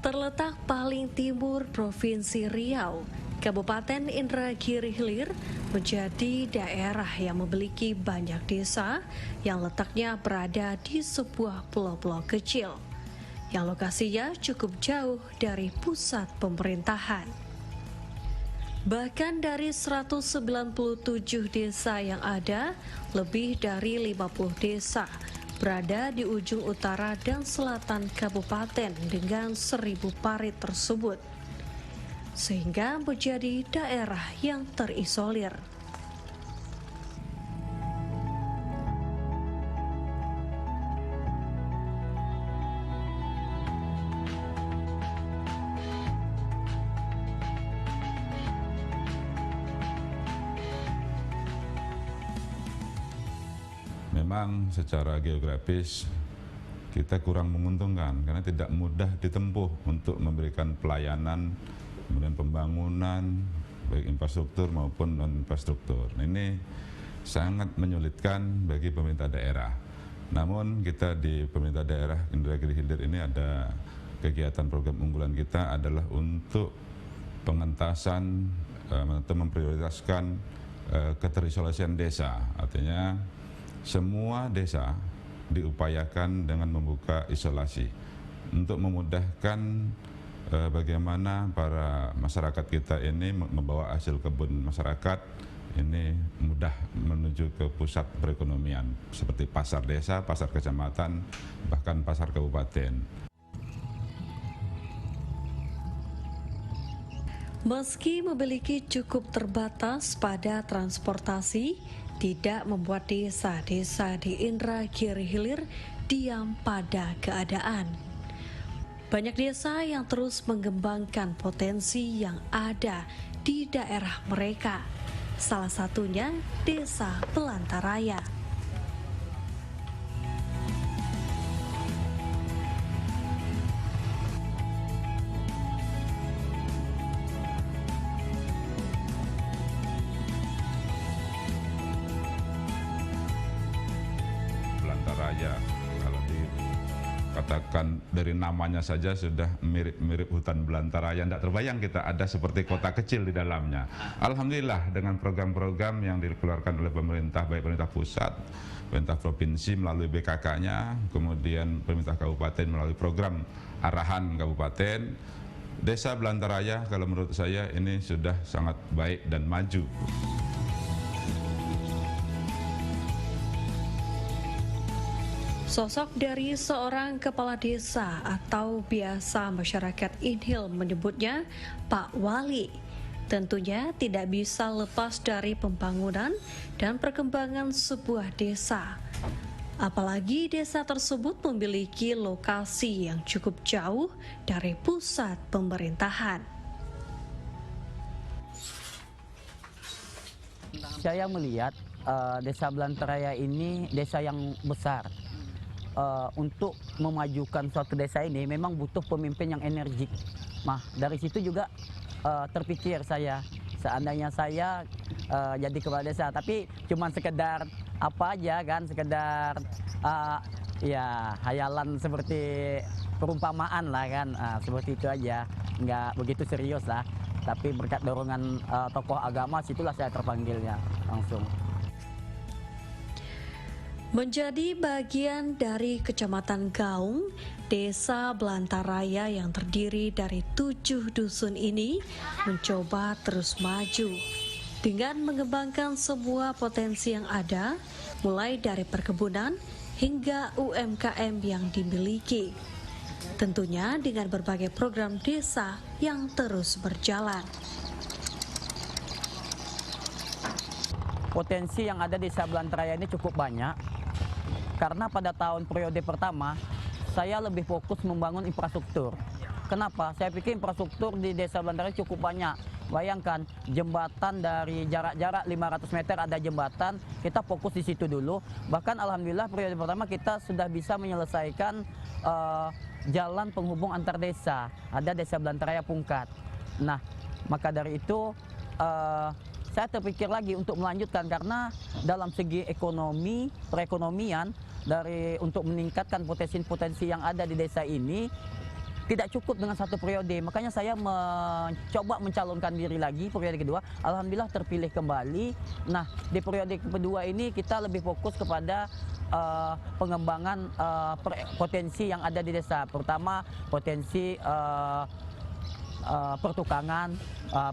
Terletak paling timur Provinsi Riau, Kabupaten Indragiri Hilir menjadi daerah yang memiliki banyak desa yang letaknya berada di sebuah pulau-pulau kecil, yang lokasinya cukup jauh dari pusat pemerintahan. Bahkan dari 197 desa yang ada, lebih dari 50 desa berada di ujung utara dan selatan kabupaten dengan 1.000 parit tersebut, sehingga menjadi daerah yang terisolir. Memang secara geografis kita kurang menguntungkan karena tidak mudah ditempuh untuk memberikan pelayanan, kemudian pembangunan baik infrastruktur maupun non-infrastruktur. Ini sangat menyulitkan bagi pemerintah daerah. Namun kita di pemerintah daerah Indragiri Hilir ini ada kegiatan program unggulan kita adalah untuk pengentasan atau memprioritaskan keterisolasian desa. Artinya semua desa diupayakan dengan membuka isolasi untuk memudahkan bagaimana para masyarakat kita ini membawa hasil kebun masyarakat ini mudah menuju ke pusat perekonomian seperti pasar desa, pasar kecamatan, bahkan pasar kabupaten. Meski memiliki cukup terbatas pada transportasi, tidak membuat desa-desa di Indragiri Hilir diam pada keadaan. Banyak desa yang terus mengembangkan potensi yang ada di daerah mereka. Salah satunya Desa Belantaraya. Belantaraya, kalau dikatakan dari namanya saja sudah mirip-mirip hutan belantara, yang tidak terbayang kita ada seperti kota kecil di dalamnya. Alhamdulillah dengan program-program yang dikeluarkan oleh pemerintah, baik pemerintah pusat, pemerintah provinsi melalui BKK-nya, kemudian pemerintah kabupaten melalui program arahan kabupaten, Desa Belantaraya kalau menurut saya ini sudah sangat baik dan maju. Sosok dari seorang kepala desa atau biasa masyarakat Inhil menyebutnya Pak Wali tentunya tidak bisa lepas dari pembangunan dan perkembangan sebuah desa. Apalagi desa tersebut memiliki lokasi yang cukup jauh dari pusat pemerintahan. Saya melihat Desa Belantaraya ini desa yang besar. Untuk memajukan suatu desa ini memang butuh pemimpin yang energik. Nah, dari situ juga terpikir saya, seandainya saya jadi kepala desa, tapi cuma sekedar apa aja kan, sekedar ya hayalan seperti perumpamaan lah kan, seperti itu aja, nggak begitu serius lah. Tapi berkat dorongan tokoh agama, situlah saya terpanggilnya langsung. Menjadi bagian dari Kecamatan Gaung, Desa Belantaraya yang terdiri dari 7 dusun ini mencoba terus maju dengan mengembangkan semua potensi yang ada, mulai dari perkebunan hingga UMKM yang dimiliki. Tentunya dengan berbagai program desa yang terus berjalan. Potensi yang ada di Desa Belantaraya ini cukup banyak. Karena pada tahun periode pertama, saya lebih fokus membangun infrastruktur. Kenapa? Saya pikir infrastruktur di Desa Belantaraya cukup banyak. Bayangkan, jembatan dari jarak-jarak 500 meter ada jembatan, kita fokus di situ dulu. Bahkan alhamdulillah periode pertama kita sudah bisa menyelesaikan jalan penghubung antar desa. Ada Desa Belantaraya Pungkat. Nah, maka dari itu saya terpikir lagi untuk melanjutkan, karena dalam segi ekonomi, perekonomian, untuk meningkatkan potensi-potensi yang ada di desa ini, tidak cukup dengan satu periode. Makanya saya mencoba mencalonkan diri lagi periode kedua. Alhamdulillah terpilih kembali. Nah, di periode kedua ini kita lebih fokus kepada pengembangan potensi yang ada di desa. Pertama, potensi pertukangan,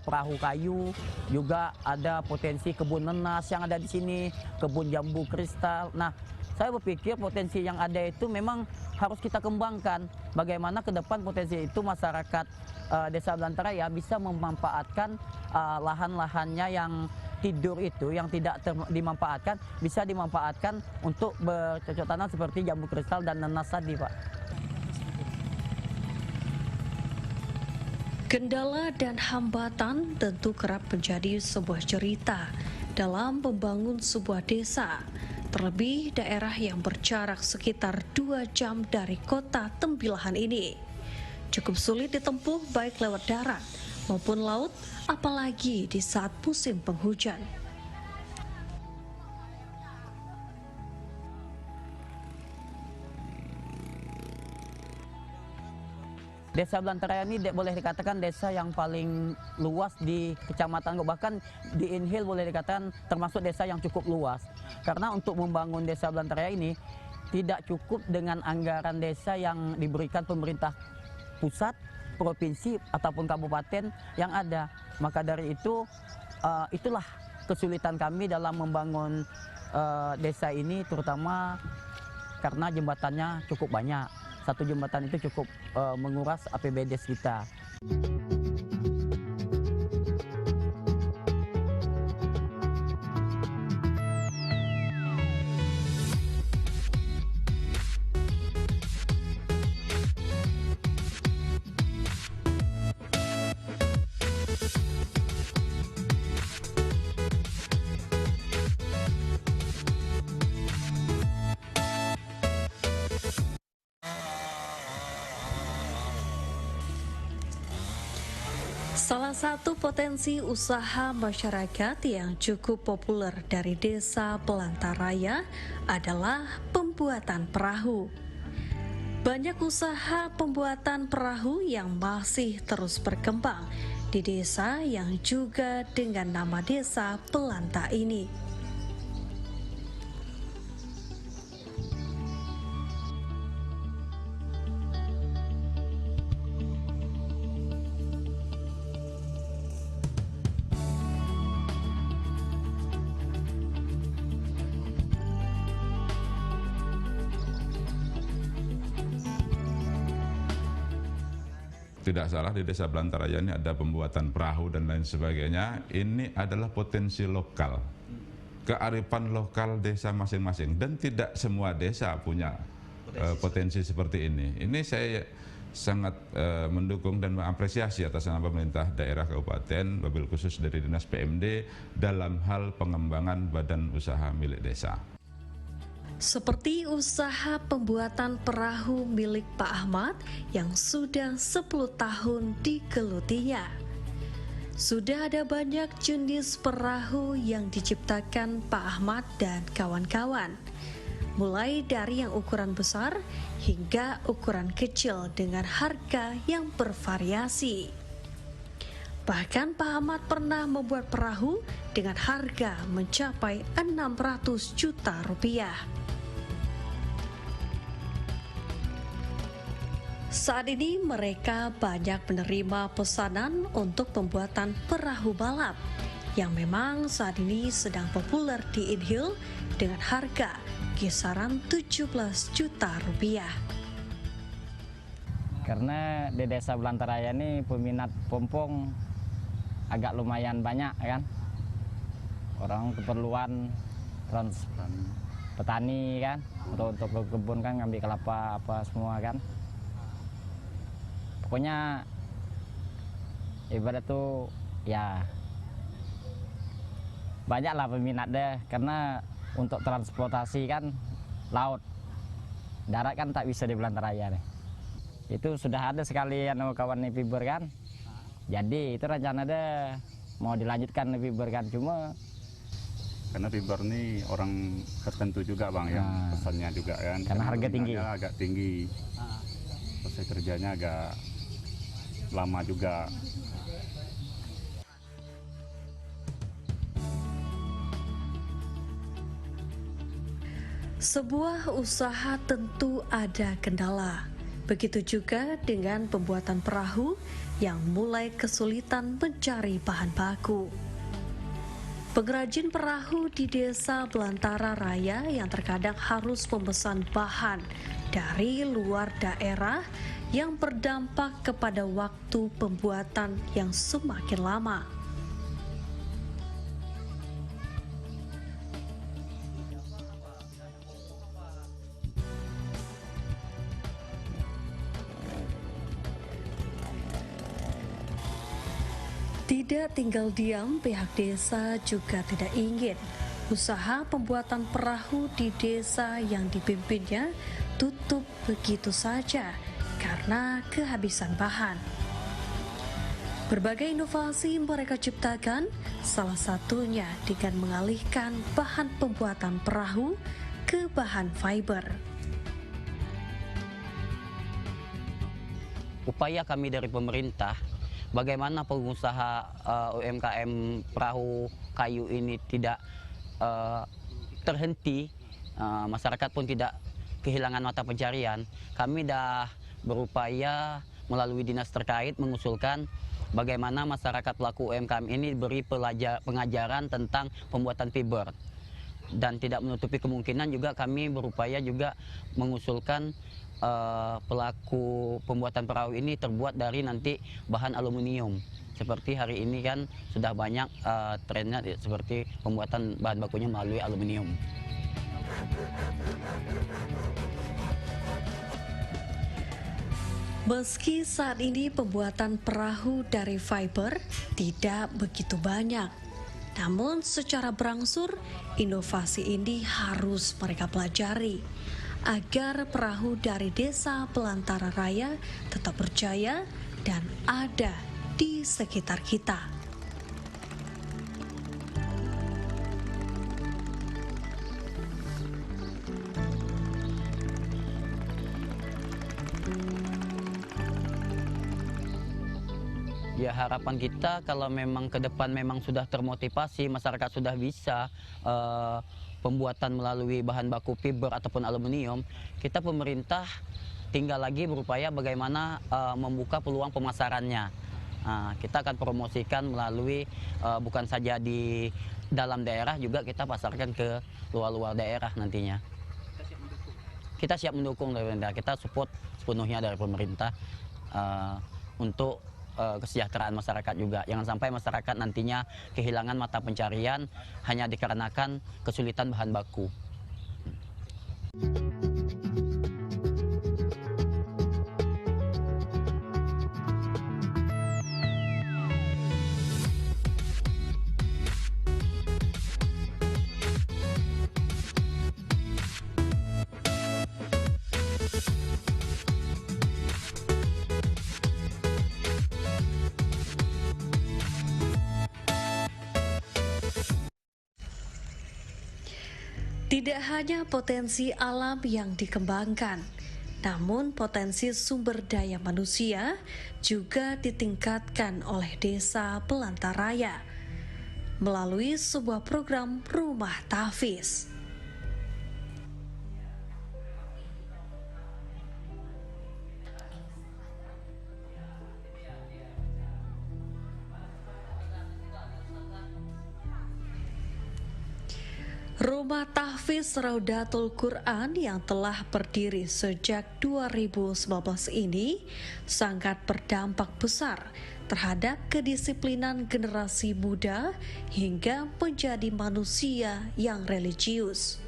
perahu kayu, juga ada potensi kebun nenas yang ada di sini, kebun jambu kristal. Nah, saya berpikir potensi yang ada itu memang harus kita kembangkan. Bagaimana ke depan potensi itu masyarakat Desa Belantaraya bisa memanfaatkan lahan-lahannya yang tidur itu, yang tidak dimanfaatkan, bisa dimanfaatkan untuk bercocok tanam seperti jambu kristal dan nenas tadi, Pak. Kendala dan hambatan tentu kerap menjadi sebuah cerita dalam membangun sebuah desa, terlebih daerah yang berjarak sekitar 2 jam dari kota Tembilahan ini. Cukup sulit ditempuh baik lewat darat maupun laut, apalagi di saat musim penghujan. Desa Belantaraya ini boleh dikatakan desa yang paling luas di Kecamatan Gok. Bahkan di Inhil boleh dikatakan termasuk desa yang cukup luas. Karena untuk membangun Desa Belantaraya ini tidak cukup dengan anggaran desa yang diberikan pemerintah pusat, provinsi, ataupun kabupaten yang ada. Maka dari itu, itulah kesulitan kami dalam membangun desa ini, terutama karena jembatannya cukup banyak. Satu jembatan itu cukup menguras APBD kita. Salah satu potensi usaha masyarakat yang cukup populer dari Desa Belantaraya adalah pembuatan perahu. Banyak usaha pembuatan perahu yang masih terus berkembang di desa yang juga dengan nama Desa Belanta ini. Tidak salah, di Desa Belantaraya ini ada pembuatan perahu dan lain sebagainya. Ini adalah potensi lokal, kearifan lokal desa masing-masing, dan tidak semua desa punya potensi seperti ini. Ini saya sangat mendukung dan mengapresiasi atas nama pemerintah daerah kabupaten, wabil khusus dari Dinas PMD dalam hal pengembangan badan usaha milik desa. Seperti usaha pembuatan perahu milik Pak Ahmad yang sudah 10 tahun digelutinya. Sudah ada banyak jenis perahu yang diciptakan Pak Ahmad dan kawan-kawan. Mulai dari yang ukuran besar hingga ukuran kecil dengan harga yang bervariasi. Bahkan Pak Ahmad pernah membuat perahu dengan harga mencapai 600 juta rupiah. Saat ini mereka banyak menerima pesanan untuk pembuatan perahu balap yang memang saat ini sedang populer di Inhil dengan harga kisaran 17 juta rupiah. Karena di Desa Belantaraya ini peminat pompong agak lumayan banyak kan. Orang keperluan petani kan, untuk ke kebun kan, ngambil kelapa apa semua kan. Pokoknya ibarat tuh ya banyaklah peminat deh, karena untuk transportasi kan laut, darat kan tak bisa di Belantaraya nih. Itu sudah ada sekali kawan fiber kan, jadi itu rencana deh mau dilanjutkan fiber kan, cuma karena fiber ini orang tertentu juga bang, yang pesannya juga kan, karena harga tinggi, agak tinggi. Proses kerjanya agak lama juga. Sebuah usaha tentu ada kendala. Begitu juga dengan pembuatan perahu yang mulai kesulitan mencari bahan baku. Pengrajin perahu di Desa Belantara Raya yang terkadang harus memesan bahan dari luar daerah yang berdampak kepada waktu pembuatan yang semakin lama. Tidak tinggal diam, pihak desa juga tidak ingin usaha pembuatan perahu di desa yang dipimpinnya tutup begitu saja karena kehabisan bahan. Berbagai inovasi mereka ciptakan, salah satunya dengan mengalihkan bahan pembuatan perahu ke bahan fiber. Upaya kami dari pemerintah, bagaimana pengusaha UMKM perahu kayu ini tidak terhenti, masyarakat pun tidak kehilangan mata pencarian. Kami dah berupaya melalui dinas terkait mengusulkan bagaimana masyarakat pelaku UMKM ini diberi pengajaran tentang pembuatan fiber. Dan tidak menutupi kemungkinan juga kami berupaya juga mengusulkan pelaku pembuatan perahu ini terbuat dari nanti bahan aluminium. Seperti hari ini kan sudah banyak trennya seperti pembuatan bahan bakunya melalui aluminium. Meski saat ini pembuatan perahu dari fiber tidak begitu banyak, namun secara berangsur inovasi ini harus mereka pelajari agar perahu dari Desa Belantara Raya tetap berjaya dan ada di sekitar kita. Ya, harapan kita kalau memang ke depan memang sudah termotivasi, masyarakat sudah bisa pembuatan melalui bahan baku fiber ataupun aluminium, kita pemerintah tinggal lagi berupaya bagaimana membuka peluang pemasarannya. Kita akan promosikan melalui bukan saja di dalam daerah, juga kita pasarkan ke luar-luar daerah nantinya. Kita siap mendukung dari pemerintah, kita support sepenuhnya dari pemerintah untuk kesejahteraan masyarakat juga. Jangan sampai masyarakat nantinya kehilangan mata pencarian hanya dikarenakan kesulitan bahan baku. Tidak hanya potensi alam yang dikembangkan, namun potensi sumber daya manusia juga ditingkatkan oleh Desa Belantara Raya melalui sebuah program Rumah Tahfiz. Rumah Tahfiz Raudatul Quran yang telah berdiri sejak 2019 ini sangat berdampak besar terhadap kedisiplinan generasi muda hingga menjadi manusia yang religius.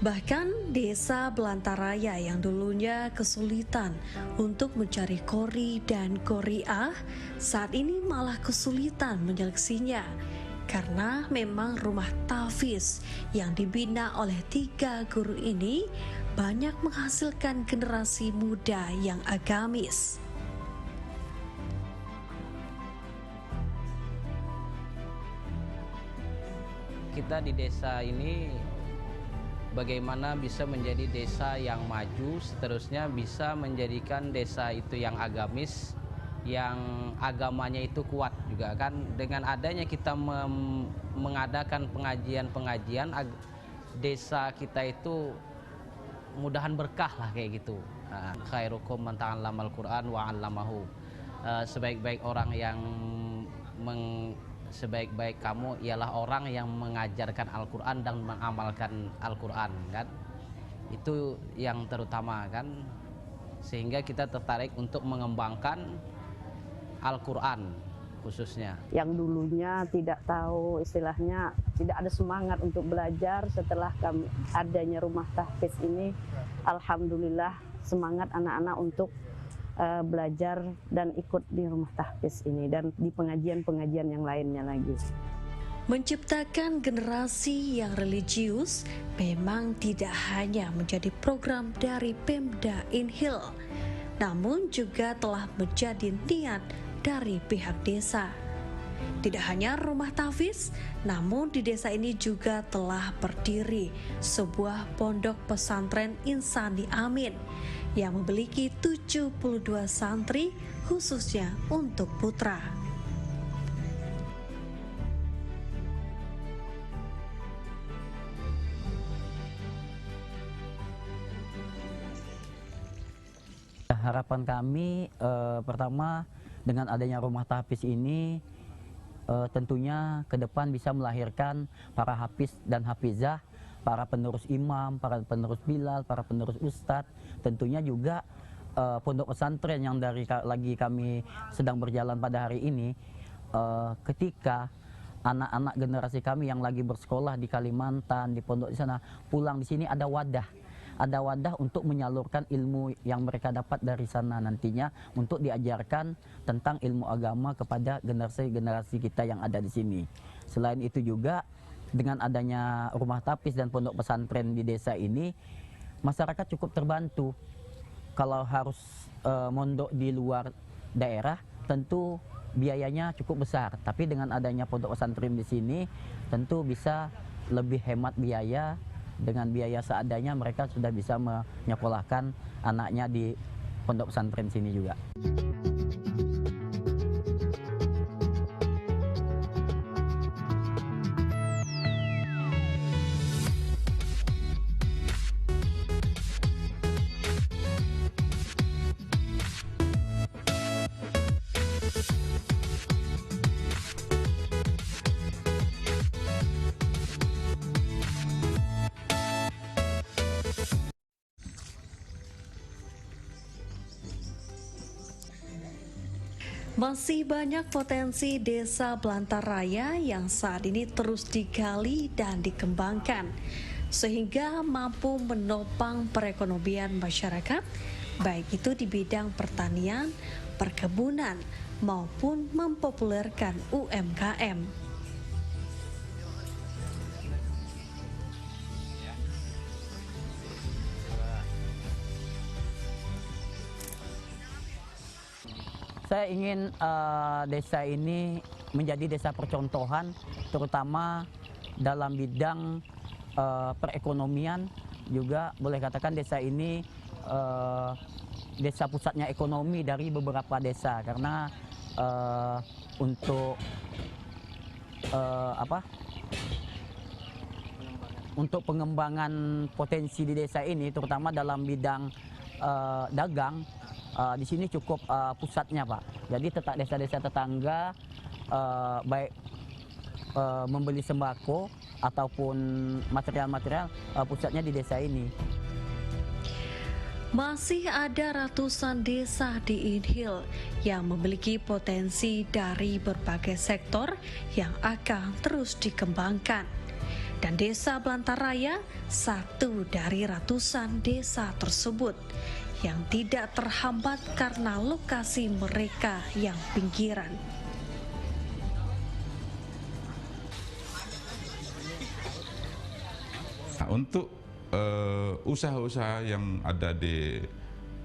Bahkan desa Belantaraya yang dulunya kesulitan untuk mencari kori dan koriah, saat ini malah kesulitan menyeleksinya. Karena memang rumah tahfiz yang dibina oleh 3 guru ini banyak menghasilkan generasi muda yang agamis. Kita di desa ini bagaimana bisa menjadi desa yang maju, seterusnya bisa menjadikan desa itu yang agamis, yang agamanya itu kuat juga kan. Dengan adanya kita mengadakan pengajian-pengajian, desa kita itu mudahan berkah lah kayak gitu. Khairukum man ta'allama al-Qur'an wa 'allamahu. Sebaik-baik orang yang sebaik-baik kamu ialah orang yang mengajarkan Al-Quran dan mengamalkan Al-Quran kan. Itu yang terutama kan, sehingga kita tertarik untuk mengembangkan Al-Quran khususnya. Yang dulunya tidak tahu, istilahnya tidak ada semangat untuk belajar, setelah adanya rumah tahfiz ini, alhamdulillah semangat anak-anak untuk belajar dan ikut di rumah tahfiz ini dan di pengajian-pengajian yang lainnya lagi. Menciptakan generasi yang religius memang tidak hanya menjadi program dari Pemda Inhil, namun juga telah menjadi niat dari pihak desa. Tidak hanya rumah tahfiz, namun di desa ini juga telah berdiri sebuah pondok pesantren Insani Amin yang memiliki 72 santri khususnya untuk putra. Harapan kami pertama dengan adanya rumah tahfiz ini tentunya ke depan bisa melahirkan para hafiz dan hafizah, para penerus imam, para penerus bilal, para penerus ustadz. Tentunya juga pondok pesantren yang lagi kami sedang berjalan pada hari ini, ketika anak-anak generasi kami yang lagi bersekolah di Kalimantan, di pondok di sana, pulang di sini ada wadah untuk menyalurkan ilmu yang mereka dapat dari sana nantinya untuk diajarkan tentang ilmu agama kepada generasi-generasi kita yang ada di sini. Selain itu juga dengan adanya rumah tahfiz dan pondok pesantren di desa ini, masyarakat cukup terbantu. Kalau harus mondok di luar daerah, tentu biayanya cukup besar. Tapi dengan adanya pondok pesantren di sini, tentu bisa lebih hemat biaya. Dengan biaya seadanya mereka sudah bisa menyekolahkan anaknya di pondok pesantren sini juga. Masih banyak potensi desa Belantaraya yang saat ini terus digali dan dikembangkan, sehingga mampu menopang perekonomian masyarakat, baik itu di bidang pertanian, perkebunan, maupun mempopulerkan UMKM. Saya ingin desa ini menjadi desa percontohan, terutama dalam bidang perekonomian. Juga boleh katakan desa ini desa pusatnya ekonomi dari beberapa desa, karena untuk pengembangan potensi di desa ini, terutama dalam bidang dagang, di sini cukup pusatnya, Pak. Jadi desa-desa tetangga baik membeli sembako ataupun material-material, pusatnya di desa ini. Masih ada ratusan desa di Inhil yang memiliki potensi dari berbagai sektor yang akan terus dikembangkan. Dan Desa Belantaraya satu dari ratusan desa tersebut yang tidak terhambat karena lokasi mereka yang pinggiran. Nah, untuk usaha-usaha yang ada di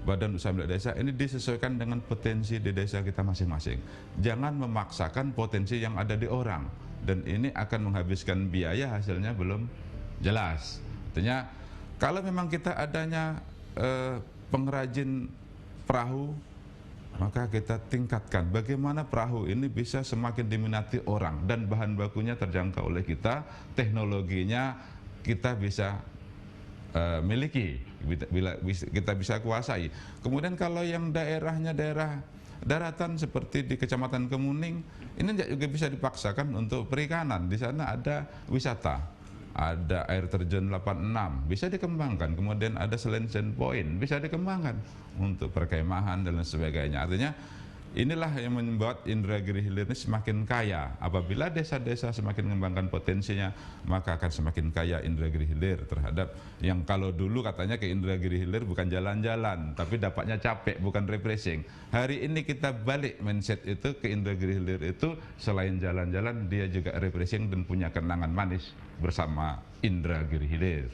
Badan Usaha Milik Desa ini disesuaikan dengan potensi di desa kita masing-masing. Jangan memaksakan potensi yang ada di orang, dan ini akan menghabiskan biaya, hasilnya belum jelas. Artinya kalau memang kita adanya pengrajin perahu, maka kita tingkatkan bagaimana perahu ini bisa semakin diminati orang dan bahan bakunya terjangkau oleh kita, teknologinya kita bisa miliki, kita bisa kuasai. Kemudian kalau yang daerahnya daerah daratan seperti di Kecamatan Kemuning, ini juga bisa dipaksakan untuk perikanan. Di sana ada wisata, ada air terjun 86, bisa dikembangkan. Kemudian ada Selensen Point, bisa dikembangkan untuk perkemahan dan lain sebagainya. Artinya inilah yang membuat Indragiri Hilir ini semakin kaya. Apabila desa-desa semakin mengembangkan potensinya, maka akan semakin kaya Indragiri Hilir terhadap yang kalau dulu katanya ke Indragiri Hilir bukan jalan-jalan, tapi dapatnya capek, bukan refreshing. Hari ini kita balik mindset itu ke Indragiri Hilir itu selain jalan-jalan, dia juga refreshing dan punya kenangan manis bersama Indragiri Hilir.